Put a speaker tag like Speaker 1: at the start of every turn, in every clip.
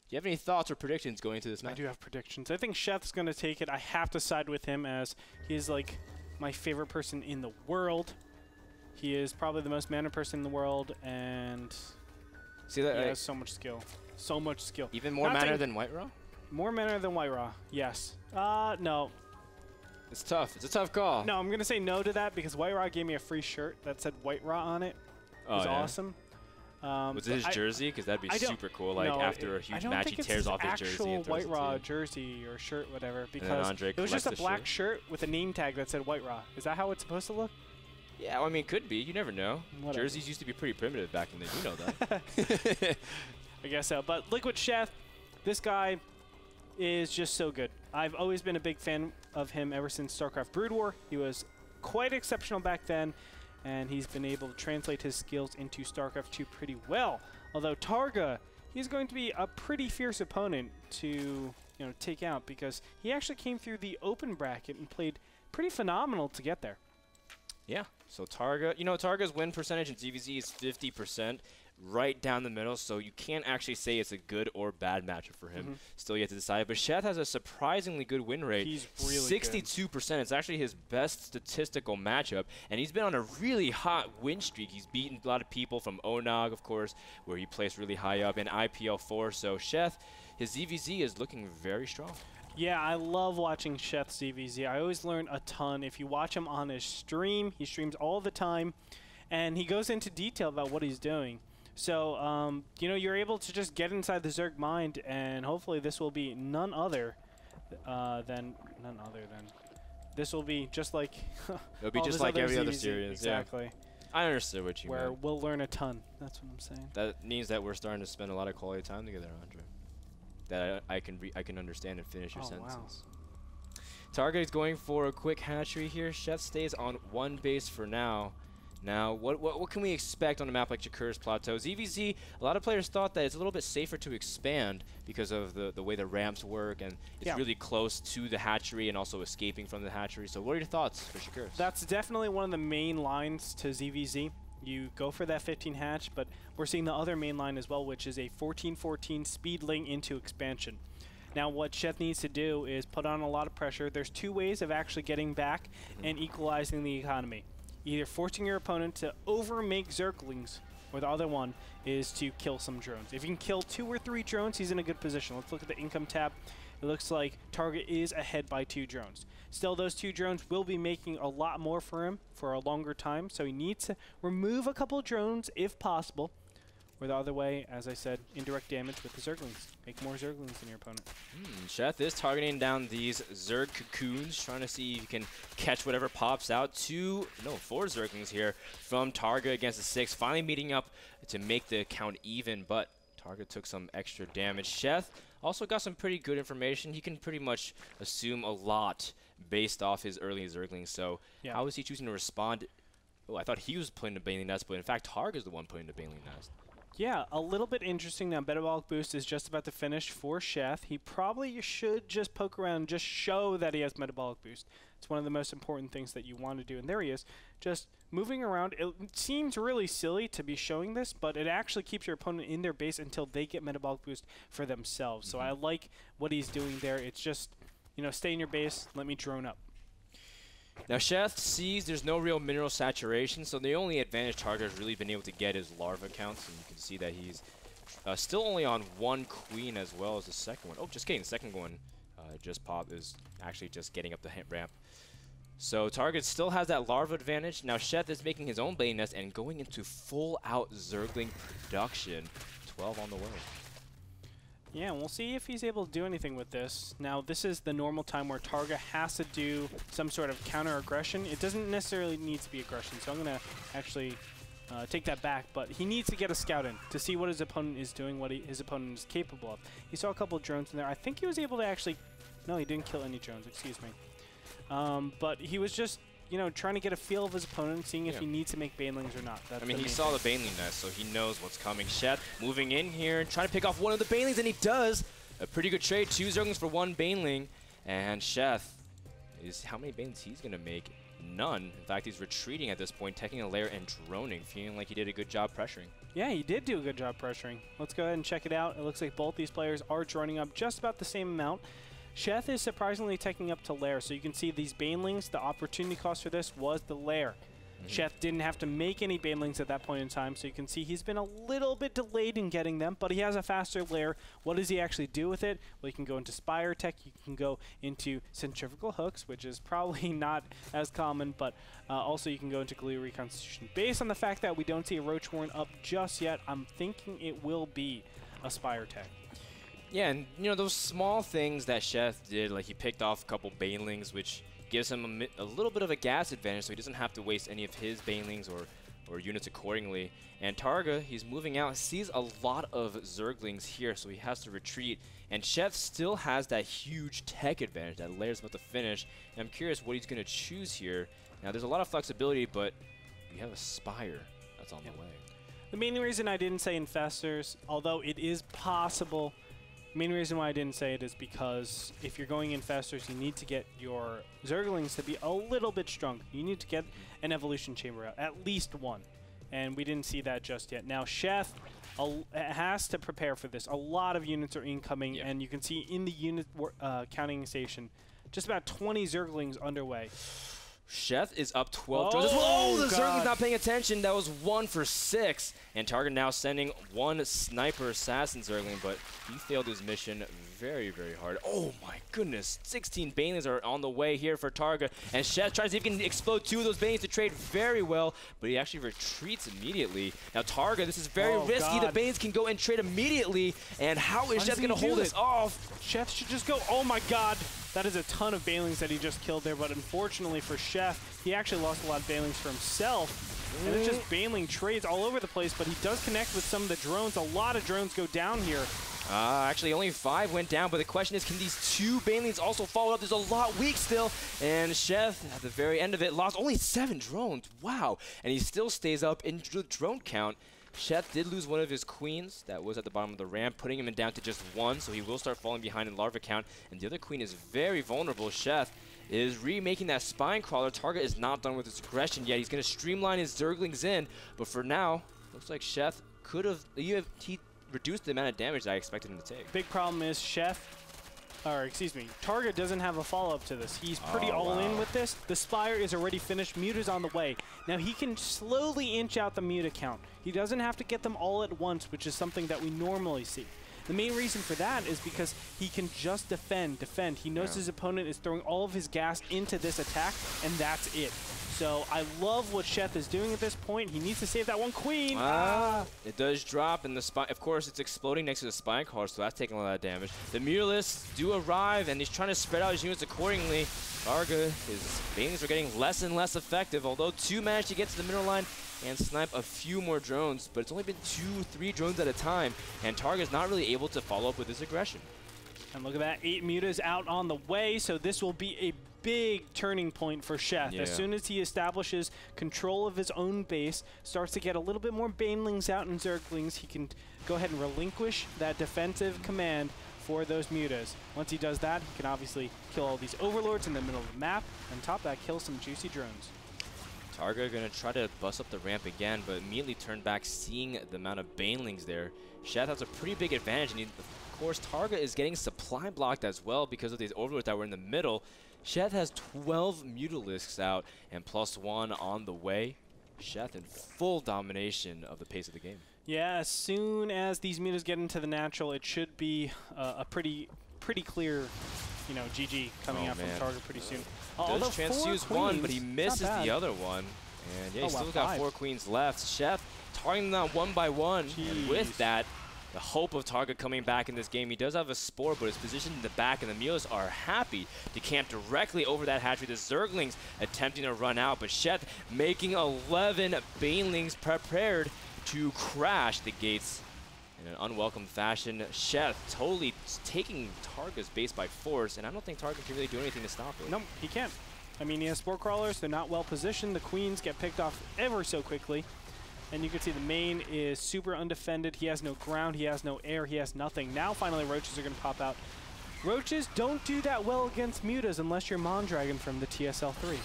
Speaker 1: you have any thoughts or predictions going into this match?
Speaker 2: I do have predictions. I think Sheth's going to take it. I have to side with him as he is like my favorite person in the world. He is probably the most mana person in the world, and
Speaker 1: See that,
Speaker 2: he has so much skill. So much skill.
Speaker 1: Even more mana than White Raw?
Speaker 2: More mana than White Raw, yes. No.
Speaker 1: It's tough. It's a tough call.
Speaker 2: No, I'm going to say no to that because White Raw gave me a free shirt that said White Raw on it. It was awesome.
Speaker 1: Was it his jersey? Because that'd be super cool. Like after a huge match, he tears off his jersey and throws
Speaker 2: White Raw jersey or shirt, whatever. Because
Speaker 1: Andre
Speaker 2: it was just a black shirt with a name tag that said White Raw. Is that how it's supposed to look?
Speaker 1: Yeah, well, I mean, it could be. You never know. Whatever. Jerseys used to be pretty primitive back in the day. You know that.
Speaker 2: I guess so. But Liquid Sheth, this guy is just so good. I've always been a big fan of him ever since StarCraft Brood War. He was quite exceptional back then, and he's been able to translate his skills into StarCraft 2 pretty well. Although Targa, he's going to be a pretty fierce opponent to take out because he actually came through the open bracket and played pretty phenomenal to get there.
Speaker 1: Yeah, so Targa, Targa's win percentage in ZVZ is 50%, right down the middle, so you can't actually say it's a good or bad matchup for him. Still yet to decide, but Sheth has a surprisingly good win rate.
Speaker 2: He's really
Speaker 1: 62%. It's actually his best statistical matchup, and he's been on a really hot win streak. He's beaten a lot of people from Onog, of course, where he placed really high up, in IPL4, so Sheth, his ZVZ is looking very strong.
Speaker 2: Yeah, I love watching Sheth's ZVZ. I always learn a ton. If you watch him on his stream, he streams all the time, and he goes into detail about what he's doing. So, you're able to just get inside the Zerg mind, and hopefully this will be none other than this will be just like
Speaker 1: it'll be just like every other series.
Speaker 2: Exactly.
Speaker 1: Yeah. I understood what you meant.
Speaker 2: Where we'll learn a ton. That's what I'm saying.
Speaker 1: That means that we're starting to spend a lot of quality time together, Andre. That I can understand and finish your sentences. Wow. Targa is going for a quick hatchery here. Sheth stays on one base for now. Now, what can we expect on a map like Shakuras Plateau? ZVZ, a lot of players thought that it's a little bit safer to expand because of the way the ramps work, and it's really close to the hatchery and also escaping from the hatchery. So what are your thoughts for Shakuras?
Speaker 2: That's definitely one of the main lines to ZVZ. You go for that 15 hatch, but we're seeing the other main line as well, which is a 14-14 speed link into expansion. Now, what Sheth needs to do is put on a lot of pressure. There's two ways of actually getting back and equalizing the economy. Either forcing your opponent to over-make Zerglings, or the other one is to kill some drones. If you can kill 2 or 3 drones, he's in a good position. Let's look at the income tab. It looks like Targa is ahead by 2 drones. Still, those 2 drones will be making a lot more for him for a longer time, so he needs to remove a couple of drones if possible. Or the other way, as I said, indirect damage with the Zerglings. Make more Zerglings than your opponent.
Speaker 1: Sheth is targeting down these Zerg cocoons, trying to see if you can catch whatever pops out. 4 Zerglings here from Targa against the 6, finally meeting up to make the count even, but Targa took some extra damage. Sheth also got some pretty good information. He can pretty much assume a lot based off his early Zerglings, so how is he choosing to respond? Oh, I thought he was putting the baneling nest, but in fact Targa's the one putting the baneling nest.
Speaker 2: Yeah, a little bit interesting. Now, metabolic boost is just about to finish for Sheth. He probably should just poke around and just show that he has metabolic boost. It's one of the most important things that you want to do. And there he is, just moving around. It seems really silly to be showing this, but it actually keeps your opponent in their base until they get metabolic boost for themselves. So I like what he's doing there. It's just, stay in your base, let me drone up.
Speaker 1: Now, Sheth sees there's no real mineral saturation, so the only advantage Targa has really been able to get is larva counts, and you can see that he's still only on 1 queen as well as the second one. Oh, just kidding, the second one just popped, is actually just getting up the ramp. So Targa still has that larva advantage. Now Sheth is making his own bane nest and going into full-out Zergling production. 12 on the way.
Speaker 2: Yeah, we'll see if he's able to do anything with this. Now, this is the normal time where Targa has to do some sort of counter-aggression. It doesn't necessarily need to be aggression, so I'm going to actually take that back. But he needs to get a scout in to see what his opponent is doing, what his opponent is capable of. He saw a couple of drones in there. I think he was able to actually... No, he didn't kill any drones, excuse me. But he was just... trying to get a feel of his opponent, seeing if he needs to make banelings or not. That's
Speaker 1: he saw the baneling nest, so he knows what's coming. Sheth moving in here and trying to pick off one of the banelings, and he does. A pretty good trade. 2 Zerglings for 1 baneling. And Sheth is how many banelings he's going to make. none. In fact, he's retreating at this point, taking a lair and droning, feeling like he did a good job pressuring.
Speaker 2: Yeah, he did do a good job pressuring. Let's go ahead and check it out. It looks like both these players are droning up just about the same amount. Sheth is surprisingly taking up to lair, so you can see these banelings, the opportunity cost for this was the lair. Sheth didn't have to make any banelings at that point in time, so you can see he's been a little bit delayed in getting them, but he has a faster lair. What does he actually do with it? Well, you can go into Spire Tech, you can go into Centrifugal Hooks, which is probably not as common, but also you can go into Glue Reconstitution. Based on the fact that we don't see a Roach Warren up just yet, I'm thinking it will be a Spire Tech.
Speaker 1: Yeah, and you know, those small things that Sheth did, like he picked off a couple banelings, which gives him a little bit of a gas advantage, so he doesn't have to waste any of his banelings or units accordingly. And Targa, he's moving out, sees a lot of Zerglings here, so he has to retreat. And Sheth still has that huge tech advantage. That lair's about to finish. And I'm curious what he's going to choose here. Now, there's a lot of flexibility, but we have a Spire that's on the way.
Speaker 2: The main reason I didn't say Infestors, although it is possible, the main reason why I didn't say it is because if you're going Infestors, you need to get your Zerglings to be a little bit stronger. You need to get an Evolution Chamber out, at least one. And we didn't see that just yet. Now, Sheth has to prepare for this. A lot of units are incoming, and you can see in the unit counting station, just about 20 Zerglings underway.
Speaker 1: Sheth is up 12 drones. Oh, the Zergling's not paying attention. That was 1 for 6. And Targa now sending one sniper assassin Zergling, but he failed his mission very, very hard. Oh my goodness. 16 banelings are on the way here for Targa. And Sheth tries to see if he can explode 2 of those banelings to trade very well, but he actually retreats immediately. Now Targa, this is very risky. The banelings can go and trade immediately. And how is Sheth going to hold this off?
Speaker 2: Sheth should just go. Oh my god. That is a ton of banelings that he just killed there, but unfortunately for Sheth, he actually lost a lot of banelings for himself. And it's just baneling trades all over the place, but he does connect with some of the drones. A lot of drones go down here.
Speaker 1: Actually, only 5 went down, but the question is, can these 2 banelings also follow up? There's a lot weak still, and Sheth, at the very end of it, lost only 7 drones. Wow. And he still stays up in the drone count. Sheth did lose one of his queens that was at the bottom of the ramp, putting him down to just 1, so he will start falling behind in larva count. And the other queen is very vulnerable. Sheth is remaking that spine crawler. Targa is not done with his aggression yet. He's going to streamline his Zerglings in, but for now, looks like Sheth could have he reduced the amount of damage that I expected him to take.
Speaker 2: Big problem is Targa doesn't have a follow-up to this. He's pretty all-in with this. The Spire is already finished. Muta's on the way. Now he can slowly inch out the Muta count. He doesn't have to get them all at once, which is something that we normally see. The main reason for that is because he can just defend. He knows his opponent is throwing all of his gas into this attack, and that's it. So I love what Sheth is doing at this point. He needs to save that one queen.
Speaker 1: It does drop, and the spine, of course, it's exploding next to the spine collar, so that's taking a lot of damage. The Mutalisks do arrive, and he's trying to spread out his units accordingly. Targa, his banelings are getting less and less effective, although 2 managed to get to the middle line and snipe a few more drones, but it's only been 2-3 drones at a time, and Targa's not really able to follow up with his aggression.
Speaker 2: And look at that, 8 mutas out on the way, so this will be a big turning point for Sheth. As soon as he establishes control of his own base, starts to get a little bit more banelings out and Zerglings, he can go ahead and relinquish that defensive command for those mutas. Once he does that, he can obviously kill all these overlords in the middle of the map, and top that, kill some juicy drones.
Speaker 1: Targa going to try to bust up the ramp again, but immediately turn back, seeing the amount of banelings there. Sheth has a pretty big advantage, and of course, Targa is getting supply blocked as well because of these overlords that were in the middle. Sheth has 12 Mutalisks out and +1 on the way. Sheth in full domination of the pace of the game.
Speaker 2: Yeah, as soon as these mutas get into the natural, it should be a pretty clear, you know, GG coming out from Targa pretty soon.
Speaker 1: Does transfuse one, but he misses the other one. And yeah, he's still got 4 queens left. Sheth targeting them one by one. And with that, the hope of Targa coming back in this game. He does have a Spore, but it's positioned in the back, and the Mulas are happy to camp directly over that hatchery. The Zerglings attempting to run out, but Sheth making 11 banelings prepared to crash the gates in an unwelcome fashion. Sheth totally taking Targa's base by force, and I don't think Targa can really do anything to stop it.
Speaker 2: No, he can't. I mean, he has Spore Crawlers. They're not well positioned. The queens get picked off ever so quickly. And you can see the main is super undefended. He has no ground, he has no air, he has nothing. Now finally Roaches are going to pop out. Roaches don't do that well against mutas unless you're Mondragon from the TSL 3.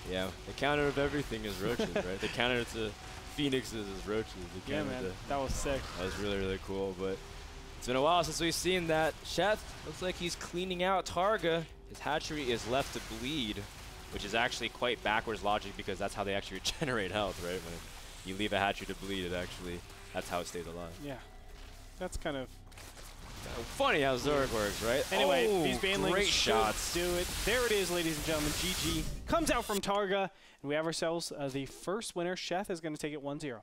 Speaker 1: Yeah, the counter of everything is roaches, right? The counter to phoenixes is roaches.
Speaker 2: Yeah, man, that was sick.
Speaker 1: That was really, really cool, but it's been a while since we've seen that. Sheth looks like he's cleaning out Targa. His hatchery is left to bleed, which is actually quite backwards logic because that's how they actually regenerate health, right? When you leave a hatchery to bleed, that's how it stays alive.
Speaker 2: Yeah, that's kind of
Speaker 1: funny how Zerg works, right?
Speaker 2: Anyway, these banelings
Speaker 1: great shots.
Speaker 2: Do it. There it is, ladies and gentlemen. GG comes out from Targa, and we have ourselves the first winner. Sheth is going to take it 1-0.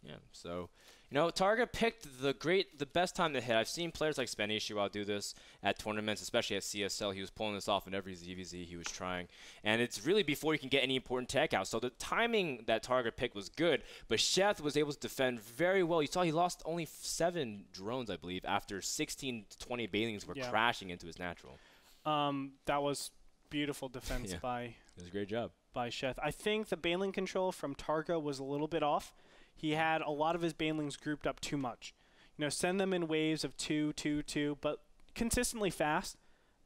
Speaker 1: Yeah, so, you know, Targa picked the best time to hit. I've seen players like Spanishu do this at tournaments, especially at CSL. He was pulling this off in every ZVZ he was trying. And it's really before you can get any important tech out. So the timing that Targa picked was good, but Sheth was able to defend very well. You saw he lost only 7 drones, I believe, after 16 to 20 banelings were crashing into his natural.
Speaker 2: That was beautiful defense by
Speaker 1: it was a great job
Speaker 2: by Sheth. I think the baneling control from Targa was a little bit off. He had a lot of his banelings grouped up too much. You know, send them in waves of 2, 2, 2, but consistently fast,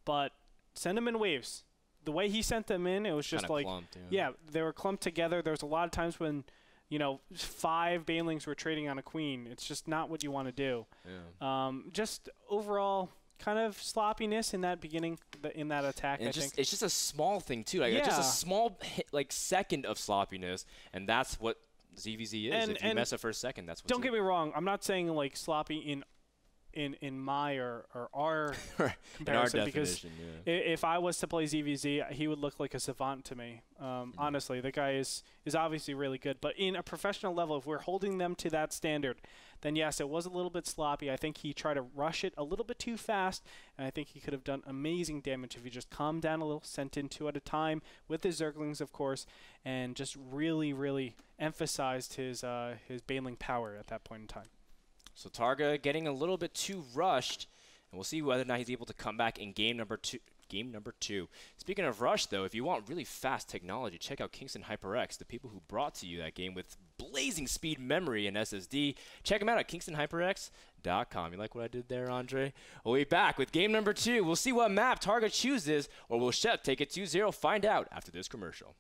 Speaker 2: but send them in waves. The way he sent them in, it was just like,
Speaker 1: clumped,
Speaker 2: they were clumped together. There was a lot of times when, you know, 5 banelings were trading on a queen. It's just not what you want to do.
Speaker 1: Yeah.
Speaker 2: Just overall kind of sloppiness in that beginning, in that attack,
Speaker 1: and
Speaker 2: I think.
Speaker 1: It's just a small thing, too. Like, it's just a small, second of sloppiness, and that's what ZVZ is. If you mess up for a second, that's what.
Speaker 2: Don't get me wrong. I'm not saying like sloppy in my or our comparison, because if I was to play ZVZ, he would look like a savant to me. Honestly, the guy is obviously really good. But in a professional level, if we're holding them to that standard, then yes, it was a little bit sloppy. I think he tried to rush it a little bit too fast, and I think he could have done amazing damage if he just calmed down a little, sent in 2 at a time with his Zerglings, of course, and just really, really emphasized his baneling power at that point in time.
Speaker 1: So Targa getting a little bit too rushed, and we'll see whether or not he's able to come back in game number two. Speaking of rush, though, if you want really fast technology, check out Kingston HyperX, the people who brought to you that game with blazing speed memory and SSD. Check them out at kingstonhyperx.com. You like what I did there, Andre? We'll be back with game number 2. We'll see what map Targa chooses, or will Sheth take it 2-0? Find out after this commercial.